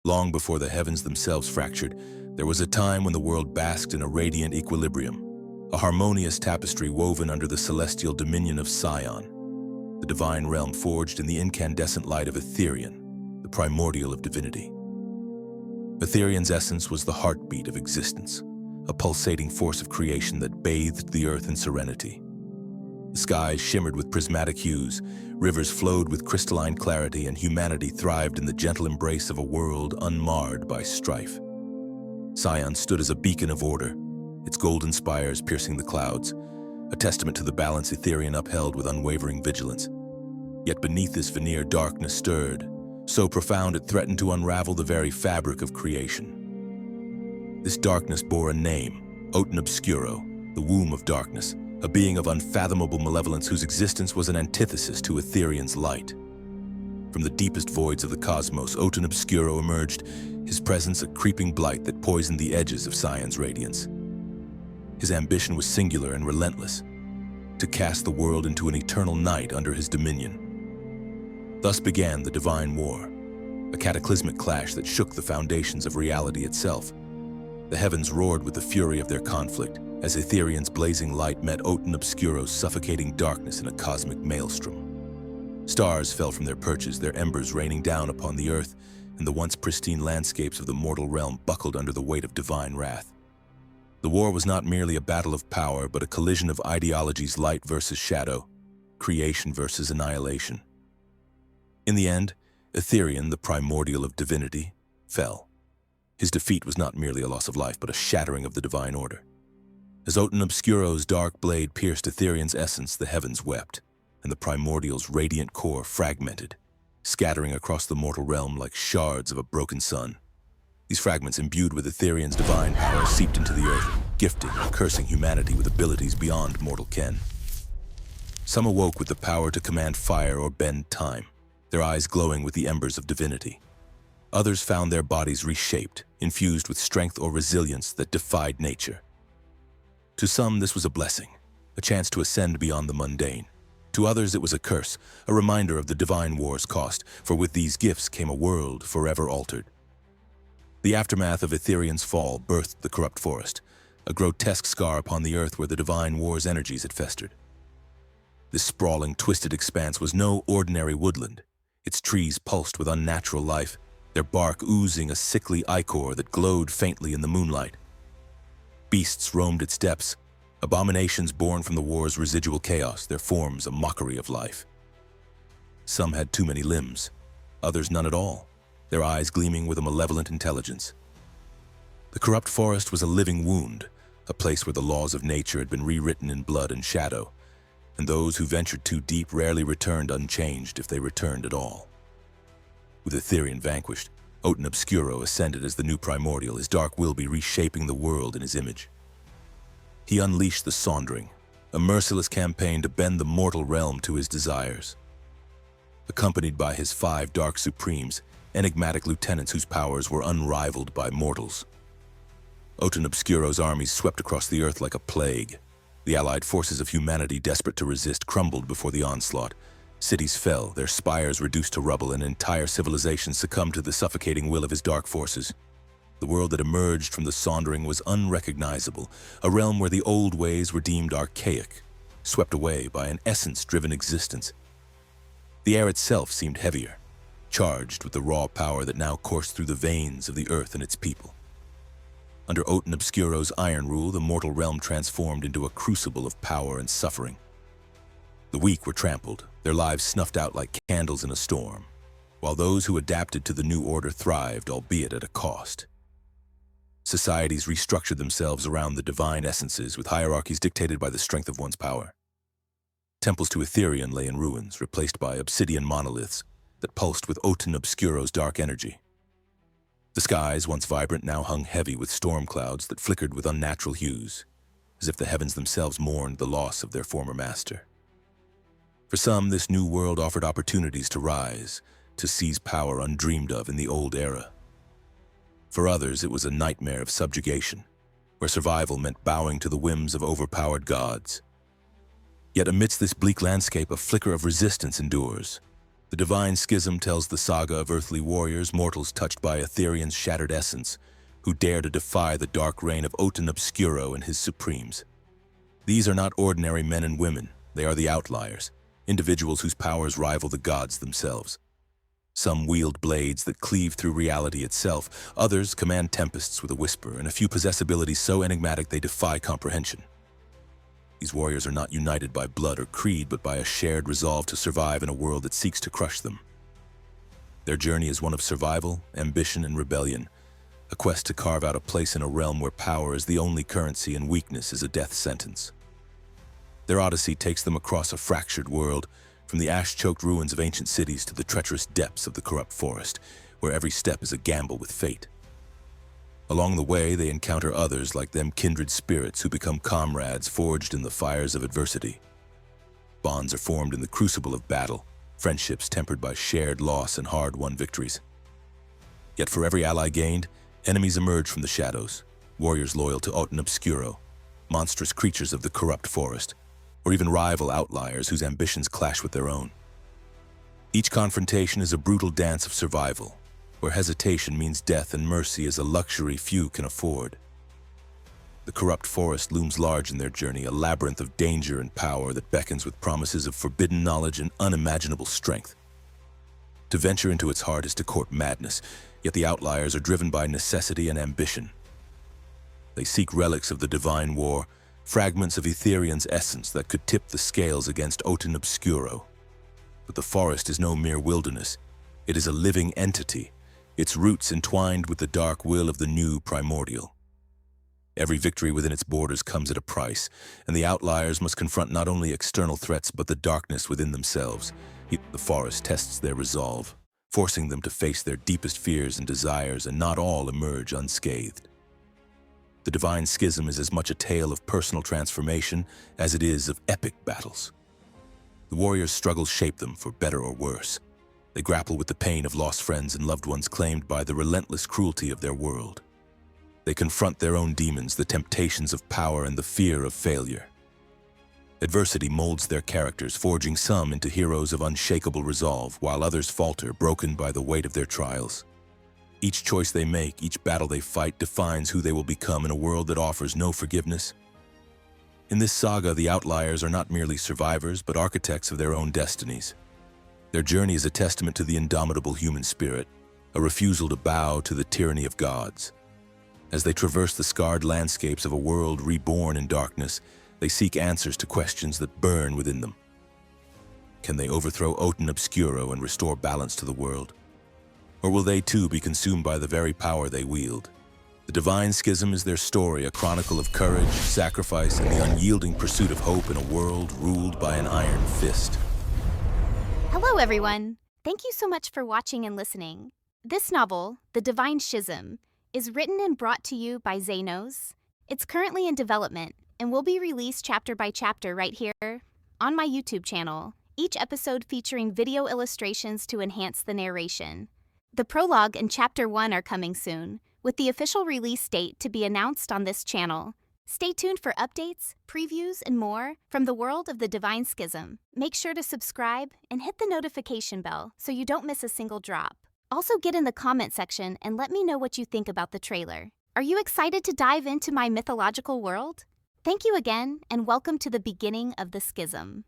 Long before the heavens themselves fractured, there was a time when the world basked in a radiant equilibrium, a harmonious tapestry woven under the celestial dominion of Sion, the divine realm forged in the incandescent light of Atherion, the primordial of divinity. Atherion's essence was the heartbeat of existence, a pulsating force of creation that bathed the earth in serenity. The skies shimmered with prismatic hues, rivers flowed with crystalline clarity, and humanity thrived in the gentle embrace of a world unmarred by strife. Sion stood as a beacon of order, its golden spires piercing the clouds, a testament to the balance Atherion upheld with unwavering vigilance. Yet beneath this veneer, darkness stirred, so profound it threatened to unravel the very fabric of creation. This darkness bore a name, Oten Obscuro, the womb of darkness, a being of unfathomable malevolence whose existence was an antithesis to Atherion's light. From the deepest voids of the cosmos, Oten Obscuro emerged, his presence a creeping blight that poisoned the edges of Sion's radiance. His ambition was singular and relentless, to cast the world into an eternal night under his dominion. Thus began the Divine War, a cataclysmic clash that shook the foundations of reality itself. The heavens roared with the fury of their conflict, as Atherion's blazing light met Oten Obscuro's suffocating darkness in a cosmic maelstrom. Stars fell from their perches, their embers raining down upon the earth, and the once pristine landscapes of the mortal realm buckled under the weight of divine wrath. The war was not merely a battle of power, but a collision of ideologies, light versus shadow, creation versus annihilation. In the end, Atherion, the primordial of divinity, fell. His defeat was not merely a loss of life, but a shattering of the divine order. As Oten Obscuro's dark blade pierced Atherion's essence, the heavens wept, and the primordial's radiant core fragmented, scattering across the mortal realm like shards of a broken sun. These fragments, imbued with Atherion's divine power, seeped into the earth, gifting and cursing humanity with abilities beyond mortal ken. Some awoke with the power to command fire or bend time, their eyes glowing with the embers of divinity. Others found their bodies reshaped, infused with strength or resilience that defied nature. To some, this was a blessing, a chance to ascend beyond the mundane. To others, it was a curse, a reminder of the divine war's cost, for with these gifts came a world forever altered. The aftermath of Atherion's fall birthed the corrupt forest, a grotesque scar upon the earth where the divine war's energies had festered. This sprawling, twisted expanse was no ordinary woodland. Its trees pulsed with unnatural life, their bark oozing a sickly ichor that glowed faintly in the moonlight. Beasts roamed its depths, abominations born from the war's residual chaos, their forms a mockery of life. Some had too many limbs, others none at all, their eyes gleaming with a malevolent intelligence. The corrupt forest was a living wound, a place where the laws of nature had been rewritten in blood and shadow, and those who ventured too deep rarely returned unchanged, if they returned at all. With Atherion vanquished, Oten Obscuro ascended as the new primordial, his dark will be reshaping the world in his image. He unleashed the Saundering, a merciless campaign to bend the mortal realm to his desires. Accompanied by his 5 dark supremes, enigmatic lieutenants whose powers were unrivaled by mortals. Oten Obscuro's armies swept across the earth like a plague. The allied forces of humanity, desperate to resist, crumbled before the onslaught. Cities fell, their spires reduced to rubble, and entire civilizations succumbed to the suffocating will of his dark forces. The world that emerged from the Saundering was unrecognizable, a realm where the old ways were deemed archaic, swept away by an essence-driven existence. The air itself seemed heavier, charged with the raw power that now coursed through the veins of the earth and its people. Under Oten Obscuro's iron rule, the mortal realm transformed into a crucible of power and suffering. The weak were trampled, their lives snuffed out like candles in a storm, while those who adapted to the new order thrived, albeit at a cost. Societies restructured themselves around the divine essences, with hierarchies dictated by the strength of one's power. Temples to Atherion lay in ruins, replaced by obsidian monoliths that pulsed with Oten Obscuro's dark energy. The skies, once vibrant, now hung heavy with storm clouds that flickered with unnatural hues, as if the heavens themselves mourned the loss of their former master. For some, this new world offered opportunities to rise, to seize power undreamed of in the old era. For others, it was a nightmare of subjugation, where survival meant bowing to the whims of overpowered gods. Yet amidst this bleak landscape, a flicker of resistance endures, The divine schism tells the saga of earthly warriors, mortals touched by Atherion's shattered essence, who dare to defy the dark reign of Otin Obscuro and his supremes. These are not ordinary men and women, they are the outliers, individuals whose powers rival the gods themselves. Some wield blades that cleave through reality itself, others command tempests with a whisper, and a few possess abilities so enigmatic they defy comprehension. These warriors are not united by blood or creed, but by a shared resolve to survive in a world that seeks to crush them. Their journey is one of survival, ambition, and rebellion, a quest to carve out a place in a realm where power is the only currency and weakness is a death sentence. Their odyssey takes them across a fractured world, from the ash-choked ruins of ancient cities to the treacherous depths of the corrupt forest, where every step is a gamble with fate. Along the way, they encounter others like them, kindred spirits who become comrades forged in the fires of adversity. Bonds are formed in the crucible of battle, friendships tempered by shared loss and hard-won victories. Yet for every ally gained, enemies emerge from the shadows, warriors loyal to Otin Obscuro, monstrous creatures of the corrupt forest, or even rival outliers whose ambitions clash with their own. Each confrontation is a brutal dance of survival, where hesitation means death and mercy is a luxury few can afford. The corrupt forest looms large in their journey, a labyrinth of danger and power that beckons with promises of forbidden knowledge and unimaginable strength. To venture into its heart is to court madness, yet the outliers are driven by necessity and ambition. They seek relics of the divine war, fragments of Atherion's essence that could tip the scales against Otin Obscuro. But the forest is no mere wilderness. It is a living entity, its roots entwined with the dark will of the new primordial. Every victory within its borders comes at a price, and the outliers must confront not only external threats but the darkness within themselves. The forest tests their resolve, forcing them to face their deepest fears and desires, and not all emerge unscathed. The divine schism is as much a tale of personal transformation as it is of epic battles. The warriors' struggles shape them for better or worse. They grapple with the pain of lost friends and loved ones claimed by the relentless cruelty of their world. They confront their own demons, the temptations of power and the fear of failure. Adversity molds their characters, forging some into heroes of unshakable resolve, while others falter, broken by the weight of their trials. Each choice they make, each battle they fight, defines who they will become in a world that offers no forgiveness. In this saga, the outliers are not merely survivors, but architects of their own destinies. Their journey is a testament to the indomitable human spirit, a refusal to bow to the tyranny of gods. As they traverse the scarred landscapes of a world reborn in darkness, they seek answers to questions that burn within them. Can they overthrow Otin Obscuro and restore balance to the world? Or will they too be consumed by the very power they wield? The divine schism is their story, a chronicle of courage, sacrifice, and the unyielding pursuit of hope in a world ruled by an iron fist. Hello, everyone. Thank you so much for watching and listening. This novel, The Divine Schism, is written and brought to you by Zainose. It's currently in development and will be released chapter by chapter right here on my YouTube channel, each episode featuring video illustrations to enhance the narration. The prologue and Chapter 1 are coming soon, with the official release date to be announced on this channel. Stay tuned for updates, previews, and more from the world of the Divine Schism. Make sure to subscribe and hit the notification bell so you don't miss a single drop. Also, get in the comment section and let me know what you think about the trailer. Are you excited to dive into my mythological world? Thank you again, and welcome to the beginning of the Schism.